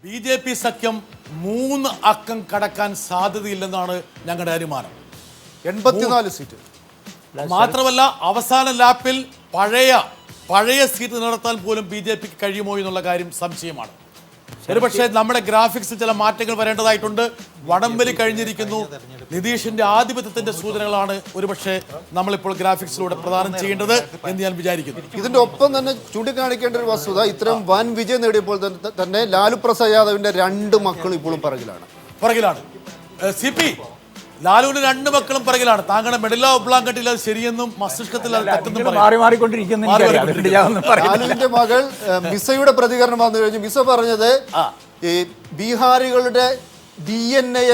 BJP സഖ്യം 3 അക്കം കടക്കാൻ സാധ്യതയില്ലെന്നാണ് ഞങ്ങളുടെ അനുമാനം. 84 സീറ്റ്. മാത്രമല്ല അവസാന ലാപ്പിൽ പഴയ സീറ്റ് നടത്താൻ പോലും BJPക്ക് കഴിയുമോ എന്നുള്ള കാര്യം സംശയമാണ്. ഒരുപക്ഷെ നമ്മുടെ ഗ്രാഫിക്സിൽ ചില മാറ്റങ്ങൾ വരേണ്ടതായിട്ടുണ്ട്. വടംവലി കഴിഞ്ഞിരിക്കുന്നു. നിതീഷിന്റെ ആധിപത്യത്തിന്റെ സൂചനകളാണ് ഒരുപക്ഷെ നമ്മളിപ്പോൾ ഗ്രാഫിക്സിലൂടെ പ്രദാനം ചെയ്യേണ്ടത് എന്ന് ഞാൻ വിചാരിക്കുന്നു. ഇതിന്റെ ഒപ്പം തന്നെ ചൂണ്ടിക്കാണിക്കേണ്ട ഒരു വസ്തുത, ഇത്രയും വൻ വിജയം നേടിയപ്പോൾ തന്നെ ലാലു പ്രസാദ് യാദവിന്റെ 2 മക്കൾ ഇപ്പോഴും പുറകിലാണ്. CP ലാലുവിന് 2 മക്കളും പുറകിലാണ്. താങ്കളുടെ മെഡില ഒബ്ലാങ്കട്ടിൽ അത് ശരിയെന്നും മസ്തിഷ്കത്തിൽ അത് തെറ്റെന്നും ലാലുവിന്റെ മകൾ മിസയുടെ പ്രതികരണം വന്നു കഴിഞ്ഞു. മിസ പറഞ്ഞത് ഈ ബീഹാറികളുടെ DNA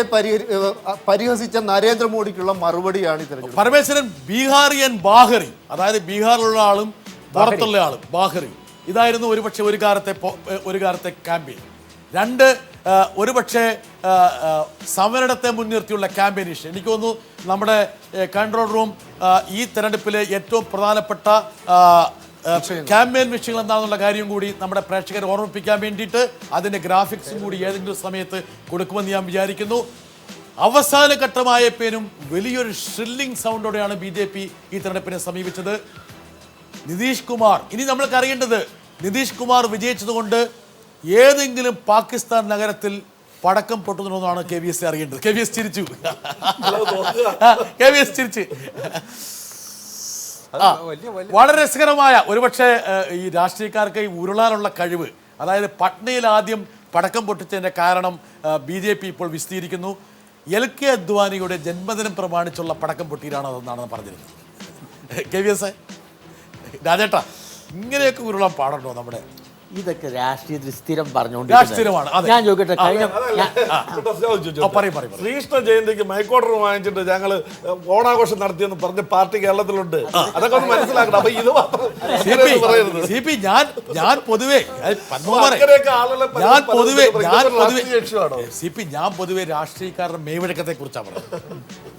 പരിഹസിച്ച നരേന്ദ്രമോദിക്കുള്ള മറുപടിയാണ് ഈ തെരഞ്ഞെടുപ്പ്. പരമേശ്വരൻ ബീഹാറിയൻ ബാഹറി, അതായത് ബീഹാറിലുള്ള ആളും പുറത്തുള്ള ആളും ബാഹറി, ഇതായിരുന്നു ഒരുപക്ഷെ ഒരു കാലത്തെ ക്യാമ്പയിൻ. 2 ഒരുപക്ഷെ സമരത്തെ മുൻനിർത്തിയുള്ള ക്യാമ്പയിനേഷൻ. എനിക്ക് തോന്നുന്നു നമ്മുടെ കൺട്രോൾ റൂം ഈ തെരഞ്ഞെടുപ്പിലെ ഏറ്റവും പ്രധാനപ്പെട്ട ക്യാമ്പയിൻ വിഷയങ്ങൾ എന്താണെന്നുള്ള കാര്യം കൂടി നമ്മുടെ പ്രേക്ഷകരെ ഓർമ്മിപ്പിക്കാൻ വേണ്ടിയിട്ട് അതിൻ്റെ ഗ്രാഫിക്സും കൂടി ഏതെങ്കിലും സമയത്ത് കൊടുക്കുമെന്ന് ഞാൻ വിചാരിക്കുന്നു. അവസാന ഘട്ടമായപ്പോഴും വലിയൊരു ഷ്രില്ലിംഗ് സൗണ്ടോടെയാണ് BJP ഈ തെരഞ്ഞെടുപ്പിനെ സമീപിച്ചത്. നിതീഷ് കുമാർ, ഇനി നമ്മൾക്ക് അറിയേണ്ടത്, നിതീഷ് കുമാർ വിജയിച്ചതുകൊണ്ട് ഏതെങ്കിലും പാകിസ്ഥാൻ നഗരത്തിൽ പടക്കം പൊട്ടുന്നതെന്നാണ് KVS അറിയേണ്ടത്. KVS ചിരിച്ചു. വളരെ രസകരമായ ഒരുപക്ഷെ ഈ രാഷ്ട്രീയക്കാർക്ക് ഈ ഉരുളാനുള്ള കഴിവ്, അതായത് പട്നയിൽ ആദ്യം പടക്കം പൊട്ടിച്ചതിൻ്റെ കാരണം BJP ഇപ്പോൾ വിശദീകരിക്കുന്നു. LK അദ്വാനിയുടെ ജന്മദിനം പ്രമാണിച്ചുള്ള പടക്കം പൊട്ടിയിലാണ് അതെന്നാണ് പറഞ്ഞിരുന്നത്. KVS രാജേട്ടാ, ഇങ്ങനെയൊക്കെ ഉരുളാൻ പാടുണ്ടോ? നമ്മുടെ ഇതൊക്കെ രാഷ്ട്രീയത്തിൽ സ്ഥിരം പറഞ്ഞുകൊണ്ട് ഞാൻ ചോദിക്കട്ടെ, ശ്രീകൃഷ്ണ ജയന്തിക്ക് മൈക്കോട്ടർ വാങ്ങിച്ചിട്ട് ഞങ്ങള് ഓണാഘോഷം നടത്തിയെന്ന് പറഞ്ഞ പാർട്ടി കേരളത്തിലുണ്ട്. അതൊക്കെ ഒന്ന് മനസ്സിലാക്കണം. അപ്പൊ ഇത് ഞാൻ പൊതുവെ രാഷ്ട്രീയക്കാരുടെ മേവഴക്കത്തെ കുറിച്ചാണ് പറഞ്ഞത്.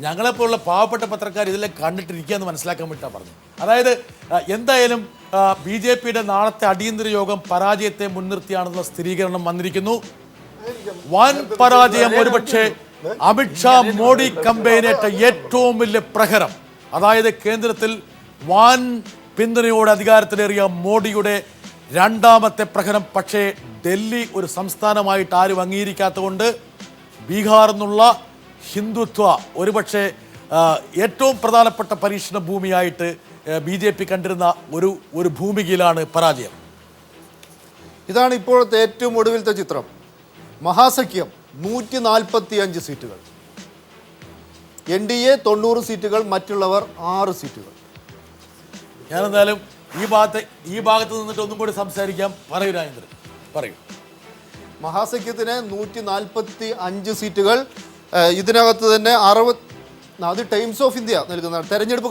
ഞങ്ങളെപ്പോലുള്ള പാവപ്പെട്ട പത്രക്കാർ ഇതെല്ലാം കണ്ടിട്ടിരിക്കുക എന്ന് മനസ്സിലാക്കാൻ വേണ്ടിയിട്ടാണ് പറഞ്ഞത്. അതായത് എന്തായാലും BJPയുടെ നാളത്തെ അടിയന്തര യോഗം പരാജയത്തെ മുൻനിർത്തിയാണെന്നുള്ള സ്ഥിരീകരണം വന്നിരിക്കുന്നു. വൻ പരാജയം, ഒരുപക്ഷെ അമിത്ഷാ മോഡി കമ്പയിനേറ്റ ഏറ്റവും വലിയ പ്രഹരം. അതായത് കേന്ദ്രത്തിൽ വൻ പിന്തുണയോടെ അധികാരത്തിലേറിയ മോഡിയുടെ 2ാമത്തെ പ്രഹരം. പക്ഷേ ഡൽഹി ഒരു സംസ്ഥാനമായിട്ട് ആരും അംഗീകരിക്കാത്തതുകൊണ്ട് ബീഹാർ എന്നുള്ള ഹിന്ദുത്വ ഒരുപക്ഷെ ഏറ്റവും പ്രധാനപ്പെട്ട പരീക്ഷണ ഭൂമിയായിട്ട് BJP കണ്ടിരുന്ന ഒരു ഭൂമികയിലാണ് പരാജയം. ഇതാണ് ഇപ്പോഴത്തെ ഏറ്റവും ഒടുവിലത്തെ ചിത്രം. മഹാസഖ്യം 145 സീറ്റുകൾ, NDA 90 സീറ്റുകൾ, മറ്റുള്ളവർ 6 സീറ്റുകൾ. ഞാനെന്തായാലും ഈ ഭാഗത്ത് നിന്നിട്ട് ഒന്നും കൂടി സംസാരിക്കാം. പറയൂ രാജേന്ദ്രൻ, പറയൂ. മഹാസഖ്യത്തിന് 145 സീറ്റുകൾ. ഇതിനകത്ത് തന്നെ 60, അത് ടൈംസ് ഓഫ് ഇന്ത്യ നൽകുന്നതാണ്. തെരഞ്ഞെടുപ്പ്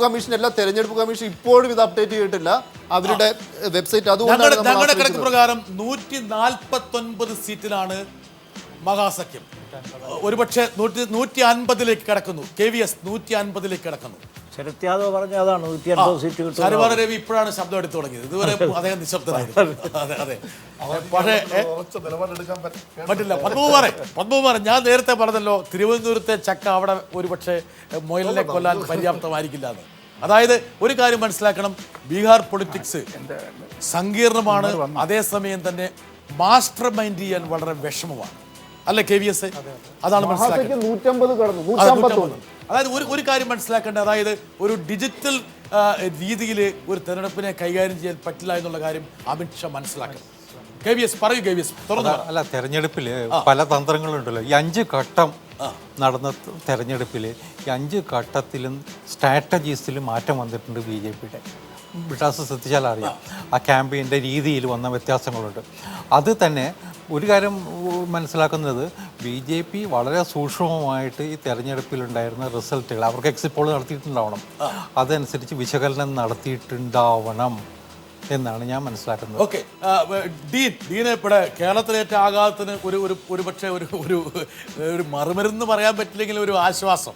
കമ്മീഷൻ ഇപ്പോഴും ഇത് അപ്ഡേറ്റ് ചെയ്തിട്ടില്ല, അവരുടെ വെബ്സൈറ്റ്. അതുകൊണ്ടാണ് ഞങ്ങളുടെ കണക്ക് പ്രകാരം 149 സീറ്റിലാണ് മഹാസഖ്യം. ഒരുപക്ഷെ 150ലേക്ക് കിടക്കുന്നു. KVS 150ലേക്ക് കിടക്കുന്നു. ശരത് യാദവ് പറഞ്ഞ അതാണ് 150 സീറ്റുകൾ. ശരവാര രവി ഇപ്പോഴാണ് ശബ്ദം എടുത്തു തുടങ്ങിയത്. ഇതുവരെ അദ്ദേഹം നിശബ്ദനായിരുന്നു. അതെ. പക്ഷേ പറ്റില്ല. പത്മകുമാർ, ഞാൻ നേരത്തെ പറഞ്ഞല്ലോ, തിരുവനന്തപുരത്തെ ചക്ക അവിടെ ഒരുപക്ഷെ മൊയലിനെ കൊല്ലാൻ പര്യാപ്തമായിരിക്കില്ല എന്ന്. അതായത് ഒരു കാര്യം മനസ്സിലാക്കണം, ബീഹാർ പൊളിറ്റിക്സ് സങ്കീർണമാണ്, അതേസമയം തന്നെ മാസ്റ്റർ മൈൻഡ് ചെയ്യാൻ വളരെ വിഷമമാണ്. അല്ലെ KVS? അതാണ് മനസ്സിലാക്കുന്നത്. അതായത് ഒരു കാര്യം മനസ്സിലാക്കേണ്ടത്, അതായത് ഒരു ഡിജിറ്റൽ രീതിയിൽ ഒരു തെരഞ്ഞെടുപ്പിനെ കൈകാര്യം ചെയ്യാൻ പറ്റില്ല എന്നുള്ള കാര്യം അമിത്ഷാ മനസ്സിലാക്കണം. KVS പറയൂ. KVS അല്ല, തെരഞ്ഞെടുപ്പിൽ പല തന്ത്രങ്ങളുണ്ടല്ലോ. ഈ 5 ഘട്ടം നടന്ന തെരഞ്ഞെടുപ്പിൽ ഈ 5 ഘട്ടത്തിലും സ്ട്രാറ്റജീസിൽ മാറ്റം വന്നിട്ടുണ്ട് BJPയുടെ. വിട്ടാസ് ശ്രദ്ധിച്ചാൽ അറിയാം, ആ ക്യാമ്പയിൻ്റെ രീതിയിൽ വന്ന വ്യത്യാസങ്ങളുണ്ട്. അത് തന്നെ ഒരു കാര്യം മനസ്സിലാക്കുന്നത്, BJP വളരെ സൂക്ഷ്മമായിട്ട് ഈ തെരഞ്ഞെടുപ്പിലുണ്ടായിരുന്ന റിസൾട്ടുകൾ അവർക്ക് എക്സിറ്റ് പോൾ നടത്തിയിട്ടുണ്ടാവണം, അതനുസരിച്ച് വിശകലനം നടത്തിയിട്ടുണ്ടാവണം എന്നാണ് ഞാൻ മനസ്സിലാക്കുന്നത്. ഓക്കെ, ഡീനെ ഇവിടെ കേരളത്തിലേറ്റ ആഘാതത്തിന് ഒരുപക്ഷെ ഒരു മറുമരുന്ന് പറയാൻ പറ്റില്ലെങ്കിൽ ഒരു ആശ്വാസം.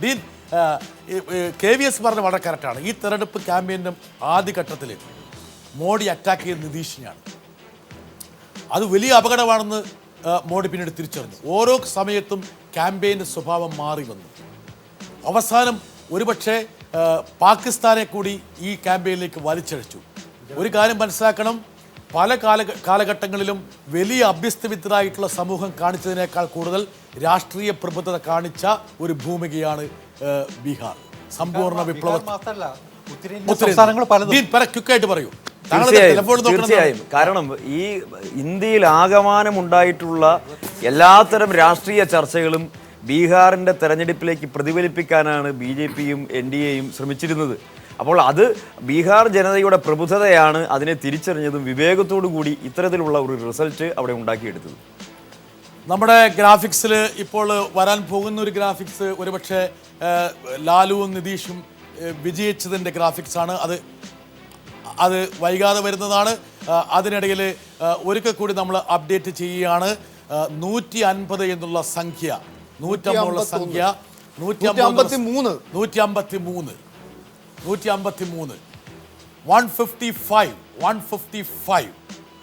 ഡീൻ, KVS പറഞ്ഞ വളരെ കറക്റ്റാണ്. ഈ തെരഞ്ഞെടുപ്പ് ക്യാമ്പയിൻ്റെ ആദ്യഘട്ടത്തിൽ മോഡി അറ്റാക്ക് ചെയ്ത നിതീഷിനെയാണ്. അത് വലിയ അപകടമാണെന്ന് മോഡി പിന്നീട് തിരിച്ചറിഞ്ഞു. ഓരോ സമയത്തും ക്യാമ്പയിൻ്റെ സ്വഭാവം മാറി വന്നു. അവസാനം ഒരുപക്ഷെ പാകിസ്ഥാനെ കൂടി ഈ ക്യാമ്പയിനിലേക്ക് വലിച്ചഴിച്ചു. ഒരു കാര്യം മനസ്സിലാക്കണം, പല കാലഘട്ടങ്ങളിലും വലിയ അഭ്യസ്തവിദ്യരായിട്ടുള്ള സമൂഹം കാണിച്ചതിനേക്കാൾ കൂടുതൽ രാഷ്ട്രീയ പ്രബുദ്ധത കാണിച്ച ഒരു ഭൂമികയാണ് ബീഹാർ. സമ്പൂർണ്ണ സംസ്ഥാനങ്ങൾ പലതും ക്വിക്കായിട്ട് പറയൂ. തീർച്ചയായും. കാരണം ഈ ഇന്ത്യയിൽ ആകമാനം ഉണ്ടായിട്ടുള്ള എല്ലാത്തരം രാഷ്ട്രീയ ചർച്ചകളും ബീഹാറിന്റെ തെരഞ്ഞെടുപ്പിലേക്ക് പ്രതിഫലിപ്പിക്കാനാണ് BJPയും NDAയും ശ്രമിച്ചിരുന്നത്. അപ്പോൾ അത് ബീഹാർ ജനതയുടെ പ്രബുദ്ധതയാണ് അതിനെ തിരിച്ചറിഞ്ഞതും വിവേകത്തോടു കൂടി ഇത്തരത്തിലുള്ള ഒരു റിസൾട്ട് അവിടെ ഉണ്ടാക്കിയെടുത്തത്. നമ്മുടെ ഗ്രാഫിക്സിൽ ഇപ്പോൾ വരാൻ പോകുന്ന ഒരു ഗ്രാഫിക്സ് ഒരുപക്ഷെ ലാലുവും നിതീഷും വിജയിച്ചതിൻ്റെ ഗ്രാഫിക്സാണ്. അത് വൈകാതെ വരുന്നതാണ്. അതിനിടയിൽ ഒരിക്കൽ കൂടി നമ്മൾ അപ്ഡേറ്റ് ചെയ്യുകയാണ്. 150 എന്നുള്ള സംഖ്യ 153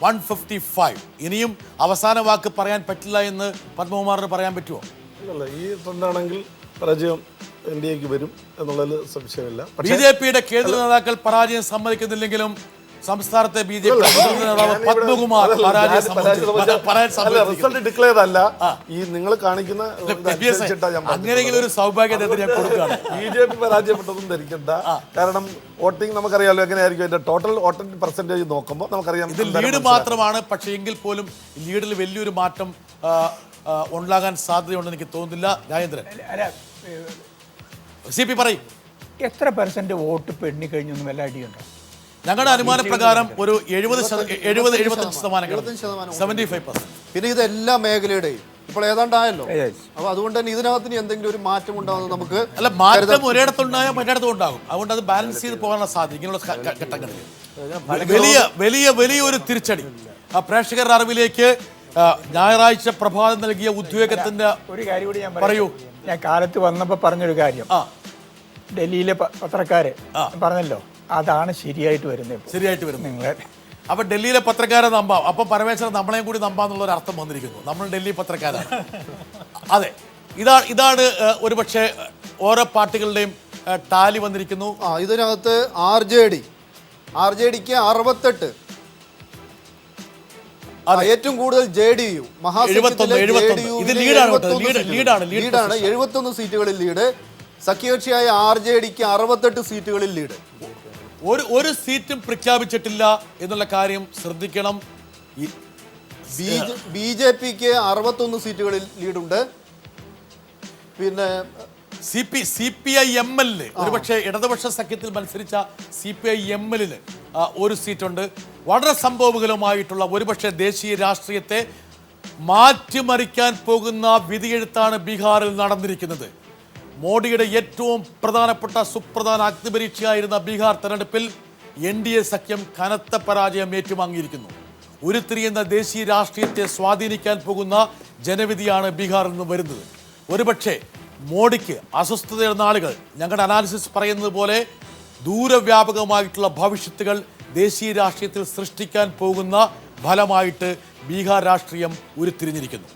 155 ഇനിയും അവസാന വാക്ക് പറയാൻ പറ്റില്ല എന്ന് പത്മകുമാറിന് പറയാൻ പറ്റുമോ? അല്ല, ഈ ട്രെൻഡാണെങ്കിൽ പരാജയം NDAക്ക് വരും എന്നുള്ളതിൽ സംശയമില്ല. BJPയുടെ കേന്ദ്ര നേതാക്കൾ പരാജയം സമ്മതിക്കുന്നില്ലെങ്കിലും സംസ്ഥാനത്തെ BJP നേതാവ് പത്മകുമാർ റിസൾട്ട് ഡിക്ലെയർ അല്ല. ഈ നിങ്ങൾ കാണിക്കുന്ന അങ്ങനെയെങ്കിലും ഒരു സൗഭാഗ്യത്തെ ഞാൻ കൊടുക്കുകയാണ്. BJP പരാജയപ്പെട്ടതും ധരിക്കണ്ട. കാരണം വോട്ടിംഗ് നമുക്കറിയാലോ എങ്ങനെയായിരിക്കും. അതിന്റെ ടോട്ടൽ വോട്ടിംഗ് പെർസെന്റേജ് നോക്കുമ്പോൾ നമുക്കറിയാം ഇത് ലീഡ് മാത്രമാണ്. പക്ഷേ എങ്കിൽ പോലും ലീഡിൽ വലിയൊരു മാറ്റം ഉണ്ടാകാൻ സാധ്യതയുണ്ടെന്ന് എനിക്ക് തോന്നുന്നില്ല. രാജേന്ദ്രൻ CP പറയും. എത്ര പെർസെന്റ് വോട്ട് ഇപ്പൊ എണ്ണിക്കഴിഞ്ഞൊന്നും വല്ല അടിയുണ്ടോ? ഞങ്ങളുടെ അനുമാനപ്രകാരം ഒരു 70-75%. പിന്നെ ഇത് എല്ലാ മേഖലയുടെയും ഇപ്പോൾ ഏതാണ്ടായല്ലോ. അപ്പൊ അതുകൊണ്ട് തന്നെ ഇതിനകത്ത് എന്തെങ്കിലും ഒരു മാറ്റം ഉണ്ടാകുന്നത് നമുക്ക് അല്ല, മാറ്റം ഒരിടത്തുണ്ടായാൽ മറ്റിടത്തും ഉണ്ടാകും. അതുകൊണ്ട് അത് ബാലൻസ് ചെയ്ത് പോകാനുള്ള സാധ്യത ഇങ്ങനെയുള്ള ഘട്ടങ്ങളിൽ വലിയൊരു തിരിച്ചടി. പ്രേക്ഷകരുടെ അറിവിലേക്ക് ഞായറാഴ്ച പ്രഭാതം നൽകിയ ഉദ്വേഗത്തിന്റെ ഒരു കാര്യം കൂടി ഞാൻ പറയൂ. ഞാൻ കാലത്ത് വന്നപ്പോ പറഞ്ഞൊരു കാര്യം, ഡൽഹിയിലെ പത്രക്കാര് പറഞ്ഞല്ലോ, അതാണ് ശരിയായിട്ട് വരുന്നത്. നിങ്ങൾ അപ്പൊ ഡൽഹിയിലെ പത്രക്കാരെ നമ്പാം. അപ്പൊ പരമേശ്വരൻ നമ്മളെയും കൂടി നമ്പാന്നുള്ള ഒരു അർത്ഥം വന്നിരിക്കുന്നു. നമ്മൾ ഡൽഹി പത്രക്കാരാണ്. അതെ, ഇതാണ് ഒരുപക്ഷെ ഓരോ പാർട്ടികളുടെയും ടാലി വന്നിരിക്കുന്നു. ഇതിനകത്ത് RJDക്ക് 68, ഏറ്റവും കൂടുതൽ JDU മഹാസഖ്യത്തിലെ ലീഡാണ്. 71 സീറ്റുകളിൽ ലീഡ്. സഖ്യകക്ഷിയായ RJDക്ക് 68 സീറ്റുകളിൽ ലീഡ്. ഒരു സീറ്റും പ്രഖ്യാപിച്ചിട്ടില്ല എന്നുള്ള കാര്യം ശ്രദ്ധിക്കണം. BJPക്ക് 61 സീറ്റുകളിൽ ലീഡുണ്ട്. പിന്നെ CPI-ML ഒരുപക്ഷെ ഇടതുപക്ഷ സഖ്യത്തിൽ മത്സരിച്ച CPI-ML ഒരു സീറ്റുണ്ട്. വളരെ സംഭവബഹുലമായിട്ടുള്ള ഒരുപക്ഷെ ദേശീയ രാഷ്ട്രീയത്തെ മാറ്റിമറിക്കാൻ പോകുന്ന വിധിയെഴുത്താണ് ബീഹാറിൽ നടന്നിരിക്കുന്നത്. മോഡിയുടെ ഏറ്റവും പ്രധാനപ്പെട്ട സുപ്രധാന അഗ്നിപരീക്ഷയായിരുന്ന ബീഹാർ തെരഞ്ഞെടുപ്പിൽ NDA സഖ്യം കനത്ത പരാജയം ഏറ്റുവാങ്ങിയിരിക്കുന്നു. ഉരുത്തിരിയുന്ന ദേശീയ രാഷ്ട്രീയത്തെ സ്വാധീനിക്കാൻ പോകുന്ന ജനവിധിയാണ് ബീഹാറിൽ നിന്ന് വരുന്നത്. ഒരുപക്ഷെ മോഡിക്ക് അസ്വസ്ഥതയുടെ നാളുകൾ, ഞങ്ങളുടെ അനാലിസിസ് പറയുന്നത് പോലെ ദൂരവ്യാപകമായിട്ടുള്ള ഭവിഷ്യത്തുകൾ ദേശീയ രാഷ്ട്രീയത്തിൽ സൃഷ്ടിക്കാൻ പോകുന്ന ഫലമായിട്ട് ബീഹാർ രാഷ്ട്രീയം ഉരുത്തിരിഞ്ഞിരിക്കുന്നു.